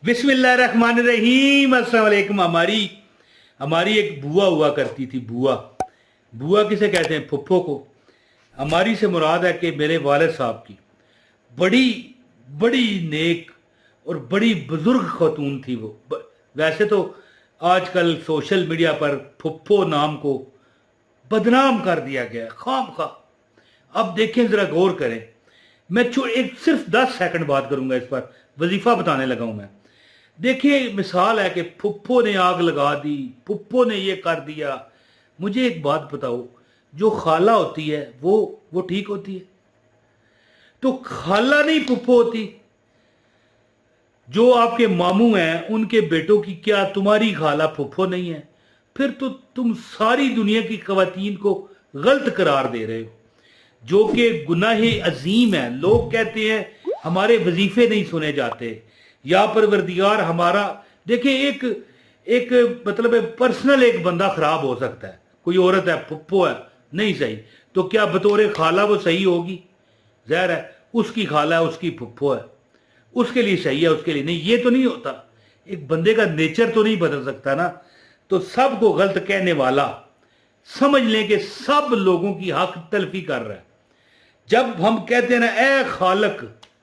बिस्मिल्लाहिर्रहमानिर्रहीम। अस्सलाम वालेकुम। हमारी एक बुआ हुआ करती थी। बुआ किसे कहते हैं? फुफ्फो को। हमारी से मुराद है कि मेरे वालिद साहब की बड़ी बड़ी नेक और बड़ी बुजुर्ग खतून थी वो। वैसे तो आजकल सोशल मीडिया पर फुफ्फो नाम को बदनाम कर दिया गया खाम खा। अब देखें, जरा गौर करें। मैं एक सिर्फ 10 सेकंड बात करूंगा इस पर, वजीफा बताने लगा हूं मैं। देखिए, मिसाल है कि फुफ्फो ने आग लगा दी, फुफ्फो ने ये कर दिया। मुझे एक बात बताओ, जो खाला होती है वो ठीक होती है? तो खाला नहीं फुफ्फो होती। जो आपके मामू हैं उनके बेटों की क्या तुम्हारी खाला फुफ्फो नहीं है? फिर तो तुम सारी दुनिया की खवातीन को गलत करार दे रहे हो, जो कि गुनाह अजीम है। लोग कहते हैं हमारे वजीफे नहीं सुने जाते या परवरदिगार हमारा। देखिए, एक मतलब पर्सनल एक बंदा खराब हो सकता है। कोई औरत है, फुफ्फो है, नहीं सही, तो क्या बतौर खाला वो सही होगी? ज़ाहिर है उसकी खाला है, उसकी फुफ्फो है, उसके लिए सही है, उसके लिए नहीं। ये तो नहीं होता। एक बंदे का नेचर तो नहीं बदल सकता ना। तो सबको गलत कहने वाला समझ लें कि सब लोगों की हक तलफी कर रहा है। जब हम कहते हैं ना, ए खालक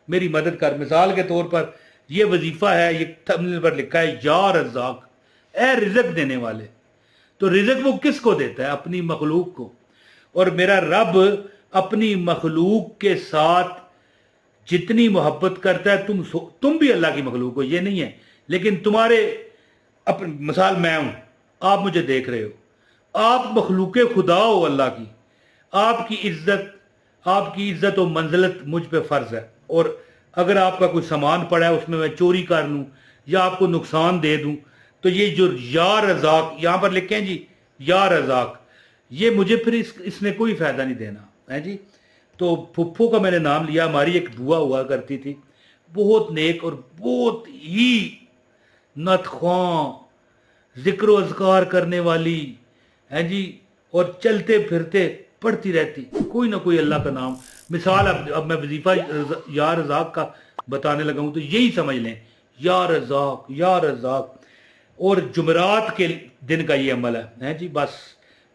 मेरी मदद कर, मिसाल के तौर पर ये वजीफा है, ये थंबनेल पर लिखा है या रज़ाक, ए रिज़्क देने वाले। तो रिज़्क वो किसको देता है? अपनी मखलूक को। और मेरा रब अपनी मखलूक के साथ जितनी मोहब्बत करता है, तुम भी अल्लाह की मखलूक हो, ये नहीं है, लेकिन तुम्हारे अपनी मिसाल मैं हूं, आप मुझे देख रहे हो, आप मखलूक खुदा हो अल्लाह की। आपकी इज्जत और मंजिलत मुझ पे फर्ज है। और अगर आपका कोई सामान पड़ा है, उसमें मैं चोरी कर लूं या आपको नुकसान दे दूं, तो ये जो या रज़ाक यहां पर लिखें जी, या रज़ाक, ये मुझे फिर इसने कोई फायदा नहीं देना है जी। तो फुफ्फो का मैंने नाम लिया। हमारी एक बुआ हुआ करती थी, बहुत नेक और बहुत ही नतख्वां, जिक्र अज़कार करने वाली है जी। और चलते फिरते पढ़ती रहती कोई ना कोई अल्लाह का नाम। मिसाल अब मैं वजीफा या रज़ाक का बताने लगा हूं, तो यही समझ लें, या रज़ाक या रज़ाक। और जुमरात के दिन का ये अमल है जी। बस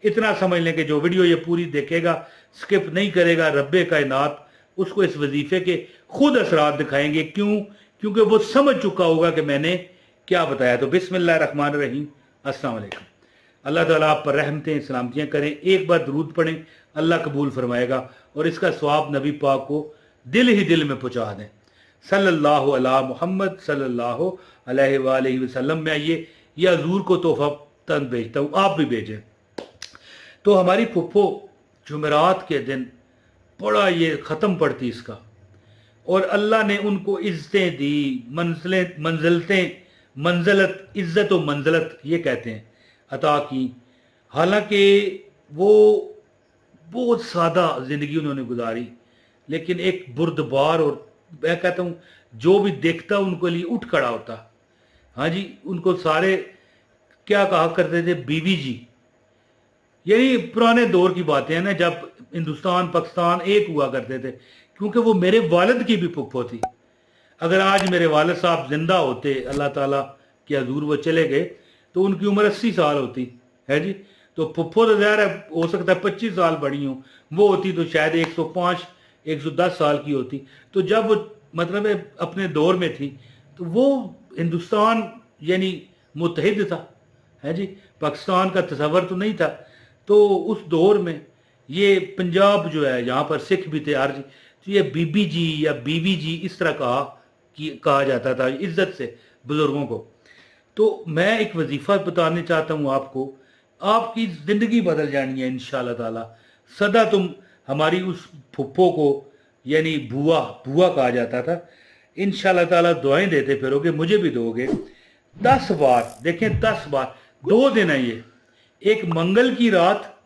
इतना समझ लें कि जो वीडियो ये पूरी देखेगा, स्किप नहीं करेगा, रब्बे कायनात उसको इस वजीफे के खुद असरात दिखाएंगे। क्यों? क्योंकि वो समझ चुका होगा कि मैंने क्या बताया। तो बिस्मिल्लाहिर्रहमानिर्रहीम। अस्सलाम वालेकुम। अल्लाह ताला आप पर रहमतें सलामतियाँ करें। एक बार दरूद पढ़ें, अल्लाह कबूल फरमाएगा। और इसका सवाब नबी पाक को दिल ही दिल में पहुँचा दें। सल्लल्लाहु अला मुहम्मद सल्लल्लाहु अलैहि वसल्लम। मैं ये हजूर को तोहफा तन भेजता हूँ, आप भी भेजें। तो हमारी फुफ्फो जुमेरात के दिन बड़ा ये ख़त्म पड़ती इसका, और अल्लाह ने उनको इज्जतें दी, मंजिलत, इज्जत और मंजिलत ये कहते हैं, अता की। हालांकि वो बहुत सादा ज़िंदगी उन्होंने गुजारी, लेकिन एक बुर्दबार, और मैं कहता हूँ जो भी देखता उनके लिए उठ खड़ा होता। हाँ जी, उनको सारे क्या कहा करते थे? बीवी जी। यही पुराने दौर की बातें हैं ना, जब हिंदुस्तान पाकिस्तान एक हुआ करते थे। क्योंकि वो मेरे वालिद की भी फुफ्फो थी। अगर आज मेरे वालिद साहब जिंदा होते, अल्लाह ताला के हजूर वो चले गए, तो उनकी उम्र 80 साल होती है जी। तो फुफ्फो तो ज़ाहिर है हो सकता है 25 साल बड़ी हूँ, वो होती तो शायद 105 110 साल की होती। तो जब वो मतलब अपने दौर में थी, तो वो हिंदुस्तान यानी मुत्तहिद था है जी, पाकिस्तान का तस्वर तो नहीं था। तो उस दौर में ये पंजाब जो है, यहाँ पर सिख भी थे हर जी, तो ये बीबी जी या बीवी जी इस तरह कहा जाता था इज्जत से बुजुर्गों को। तो मैं एक वजीफा बताने चाहता हूँ आपको, आपकी ज़िंदगी बदल जानी है इंशाअल्लाह ताला। सदा तुम हमारी उस फुफ्फो को, यानी बुआ कहा जाता था, इंशाअल्लाह ताला दुआएं देते फिरोगे, मुझे भी दोगे 10 बार। देखें 10 बार, 2 दिन है ये। एक मंगल की रात,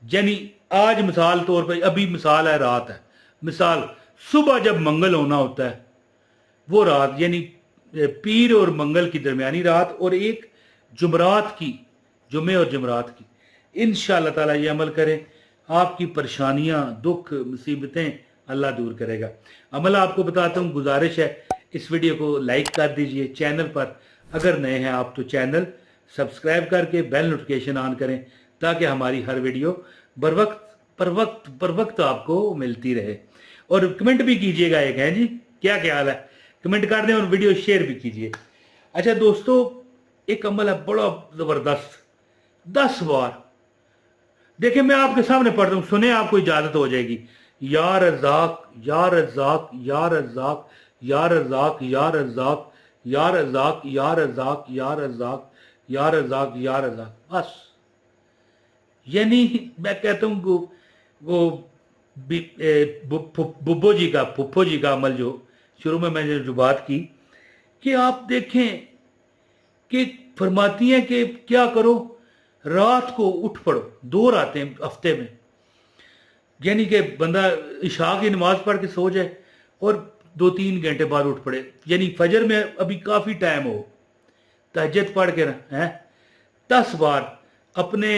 यानी आज मिसाल तौर पर, अभी मिसाल है रात है, मिसाल सुबह जब मंगल होना होता है वो रात, यानी पीर और मंगल की दरमियानी रात, और एक जुमरात की, जुमे और जुमरात की। इंशाअल्लाह ताला ये अमल करें, आपकी परेशानियां, दुख, मुसीबतें अल्लाह दूर करेगा। अमल आपको बताता हूँ, गुजारिश है, इस वीडियो को लाइक कर दीजिए। चैनल पर अगर नए हैं आप तो चैनल सब्सक्राइब करके बेल नोटिफिकेशन ऑन करें ताकि हमारी हर वीडियो बर वक्त आपको मिलती रहे। और कमेंट भी कीजिएगा एक, है जी, क्या ख्याल है, कमेंट कर दें और वीडियो शेयर भी कीजिए। अच्छा दोस्तों, एक अमल है बड़ा ज़बरदस्त, 10 बार देखिए मैं आपके सामने पढ़ता हूँ, सुने, आपको इजाज़त हो जाएगी। या रज़ाक या रज़ाक या रज़ाक या रज़ाक या रज़ाक या रज़ाक या रज़ाक या रज़ाक या रज़ाक या रज़ाक, बस। यानी मैं कहता हूँ वो फुप्पो जी का अमल जो शुरू में मैंने जो बात की कि आप देखें कि फरमाती हैं कि क्या करो, रात को उठ पड़ो, 2 रातें हफ्ते में, यानी कि बंदा इशा की नमाज पढ़ के सो जाए और 2-3 घंटे बाद उठ पड़े, यानी फजर में अभी काफ़ी टाइम हो, तहज्जुद पढ़ के ना है 10 बार अपने,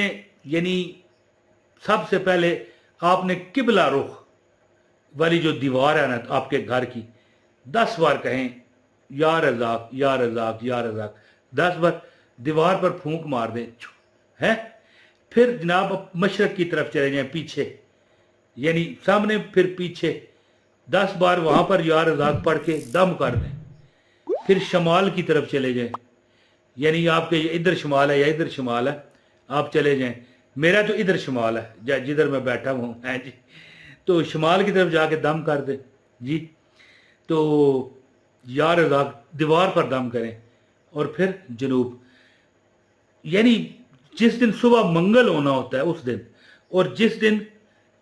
यानी सबसे पहले आपने किबला रुख वाली जो दीवार है ना आपके घर की, 10 बार कहें या रज़ाक या रज़ाक या रज़ाक, 10 बार दीवार पर फूंक मार दें है। फिर जनाब मशरक की तरफ चले जाएं, पीछे यानी सामने फिर पीछे 10 बार वहां पर या रज़ाक पढ़ के दम कर दें। फिर शमाल की तरफ चले जाएं, यानी आपके इधर शमाल है या इधर शमाल है, आप चले जाएं। मेरा तो इधर शमाल है जिधर मैं बैठा हूँ, है जी, तो शमाल की तरफ जाके दम कर दे जी। तो या रज़ाक दीवार पर दम करें और फिर जनूब, यानी जिस दिन सुबह मंगल होना होता है उस दिन, और जिस दिन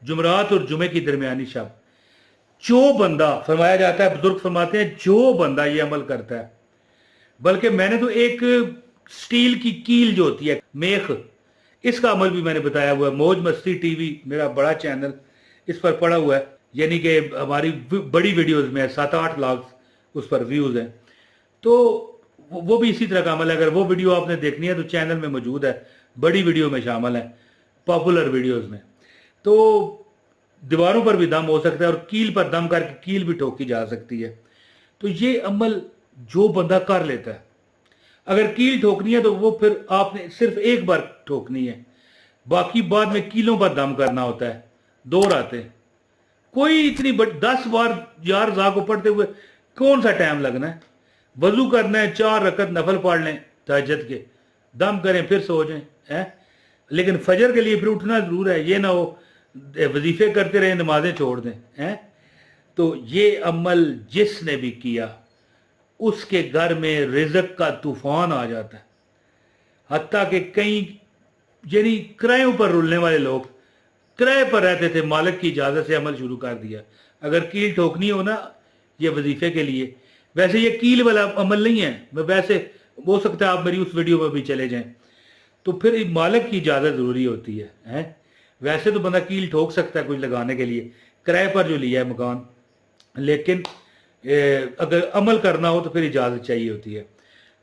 जुमरात और जुमे की दरमियानी शब, जो बंदा, फरमाया जाता है, बुजुर्ग फरमाते हैं, जो बंदा ये अमल करता है, बल्कि मैंने तो एक स्टील की कील जो होती है मेख, इसका अमल भी मैंने बताया हुआ है। मौज मस्ती टीवी मेरा बड़ा चैनल, इस पर पड़ा हुआ है, यानी कि हमारी बड़ी वीडियोस में 7-8 लाख उस पर व्यूज़ हैं। तो वो भी इसी तरह का अमल है। अगर वो वीडियो आपने देखनी है तो चैनल में मौजूद है, बड़ी वीडियो में शामिल है, पॉपुलर वीडियोस में। तो दीवारों पर भी दम हो सकता है और कील पर दम करके कील भी ठोकी जा सकती है। तो ये अमल जो बंदा कर लेता है, अगर कील ठोकनी है तो वो फिर आपने सिर्फ एक बार ठोकनी है, बाकी बाद में कीलों पर दम करना होता है, 2 रातें। कोई इतनी 10 बार या रज़ाक को पढ़ते हुए कौन सा टाइम लगना है, वजू करना है, 4 रकत नफल पढ़ लें तहज्जुद के, दम करें फिर सो जाएं है। लेकिन फजर के लिए फिर उठना जरूर है, ये ना हो वजीफे करते रहे नमाजें छोड़ दें हैं। तो ये अमल जिसने भी किया उसके घर में रिज़्क का तूफान आ जाता है। हत्ता कि कई यानी किरायों पर रुलने वाले लोग किराए पर रहते थे, मालिक की इजाज़त से अमल शुरू कर दिया। अगर कील ठोकनी हो ना ये वजीफे के लिए, वैसे ये कील वाला अमल नहीं है, मैं वैसे हो सकता है आप मेरी उस वीडियो में भी चले जाएं, तो फिर मालिक की इजाज़त ज़रूरी होती है हैं। वैसे तो बंदा कील ठोक सकता है कुछ लगाने के लिए, किराए पर जो लिया है मकान, लेकिन अगर अमल करना हो तो फिर इजाज़त चाहिए होती है।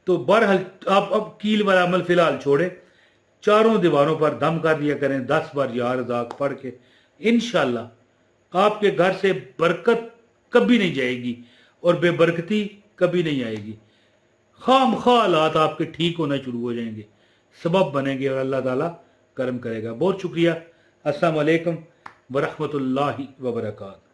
तो बहरहाल आप अब कील वाला अमल फ़िलहाल छोड़ें, चारों दीवारों पर दम कर दिया करें 10 बार या रज़ाक पढ़ के। इंशाअल्लाह आपके घर से बरकत कभी नहीं जाएगी और बेबरकती कभी नहीं आएगी। खामखा हालात आपके ठीक होना शुरू हो जाएंगे, सबब बनेंगे और अल्लाह ताला करम करेगा। बहुत शुक्रिया। अस्सलाम वालेकुम व रहमतुल्लाहि व बरकातहू।